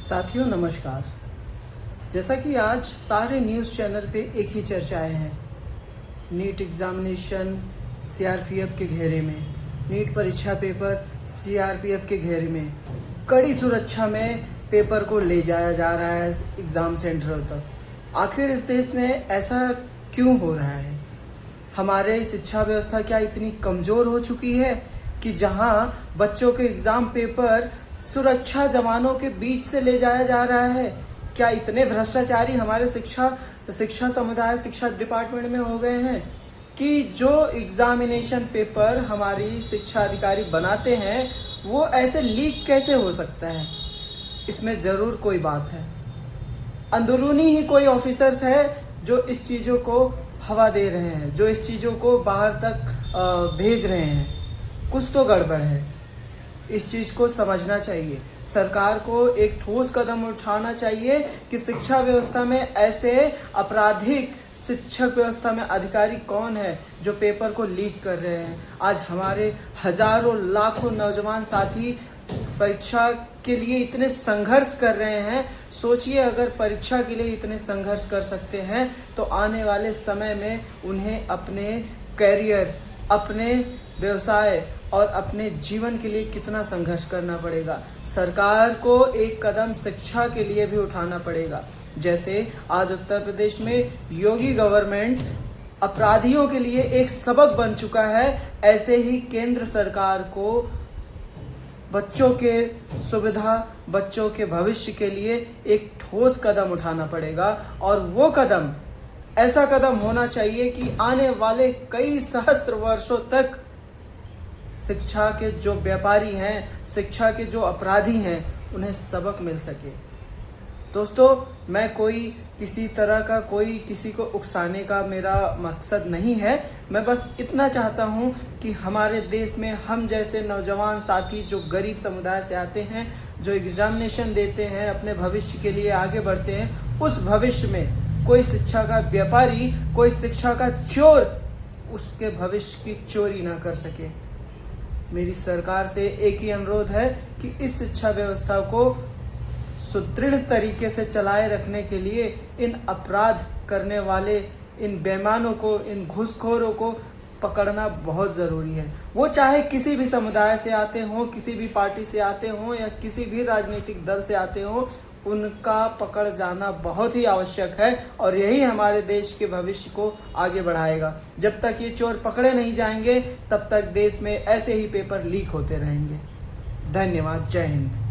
साथियों नमस्कार। जैसा कि आज सारे न्यूज़ चैनल पे एक ही चर्चाएं हैं, नीट एग्ज़ामिनेशन सीआरपीएफ के घेरे में, नीट परीक्षा पेपर सीआरपीएफ के घेरे में, कड़ी सुरक्षा में पेपर को ले जाया जा रहा है एग्ज़ाम सेंटरों तक। आखिर इस देश में ऐसा क्यों हो रहा है? हमारे शिक्षा व्यवस्था क्या इतनी कमज़ोर हो चुकी है कि जहां बच्चों के एग्ज़ाम पेपर सुरक्षा जवानों के बीच से ले जाया जा रहा है? क्या इतने भ्रष्टाचारी हमारे शिक्षा समुदाय, शिक्षा डिपार्टमेंट में हो गए हैं कि जो एग्जामिनेशन पेपर हमारी शिक्षा अधिकारी बनाते हैं वो ऐसे लीक कैसे हो सकता है? इसमें ज़रूर कोई बात है। अंदरूनी ही कोई ऑफिसर्स है जो इस चीज़ों को हवा दे रहे हैं, जो इस चीज़ों को बाहर तक भेज रहे हैं। कुछ तो गड़बड़ है। इस चीज़ को समझना चाहिए। सरकार को एक ठोस कदम उठाना चाहिए कि शिक्षा व्यवस्था में ऐसे आपराधिक शिक्षक व्यवस्था में अधिकारी कौन है जो पेपर को लीक कर रहे हैं। आज हमारे हजारों लाखों नौजवान साथी परीक्षा के लिए इतने संघर्ष कर रहे हैं। सोचिए, अगर परीक्षा के लिए इतने संघर्ष कर सकते हैं तो आने वाले समय में उन्हें अपने करियर, अपने व्यवसाय और अपने जीवन के लिए कितना संघर्ष करना पड़ेगा। सरकार को एक कदम शिक्षा के लिए भी उठाना पड़ेगा। जैसे आज उत्तर प्रदेश में योगी गवर्नमेंट अपराधियों के लिए एक सबक बन चुका है, ऐसे ही केंद्र सरकार को बच्चों के सुविधा, बच्चों के भविष्य के लिए एक ठोस कदम उठाना पड़ेगा। और वो कदम ऐसा कदम होना चाहिए कि आने वाले कई सहस्त्र वर्षों तक शिक्षा के जो व्यापारी हैं, शिक्षा के जो अपराधी हैं, उन्हें सबक मिल सके। दोस्तों, मैं कोई किसी तरह का किसी को उकसाने का मेरा मकसद नहीं है। मैं बस इतना चाहता हूं कि हमारे देश में हम जैसे नौजवान साथी जो गरीब समुदाय से आते हैं, जो एग्जामिनेशन देते हैं, अपने भविष्य के लिए आगे बढ़ते हैं, उस भविष्य में कोई शिक्षा का व्यापारी, कोई शिक्षा का चोर उसके भविष्य की चोरी ना कर सके। मेरी सरकार से एक ही अनुरोध है कि इस शिक्षा व्यवस्था को सुदृढ़ तरीके से चलाए रखने के लिए इन अपराध करने वाले, इन बेईमानों को, इन घूसखोरों को पकड़ना बहुत ज़रूरी है। वो चाहे किसी भी समुदाय से आते हों, किसी भी पार्टी से आते हों या किसी भी राजनीतिक दल से आते हों, उनका पकड़ जाना बहुत ही आवश्यक है और यही हमारे देश के भविष्य को आगे बढ़ाएगा। जब तक ये चोर पकड़े नहीं जाएंगे तब तक देश में ऐसे ही पेपर लीक होते रहेंगे। धन्यवाद। जय हिंद।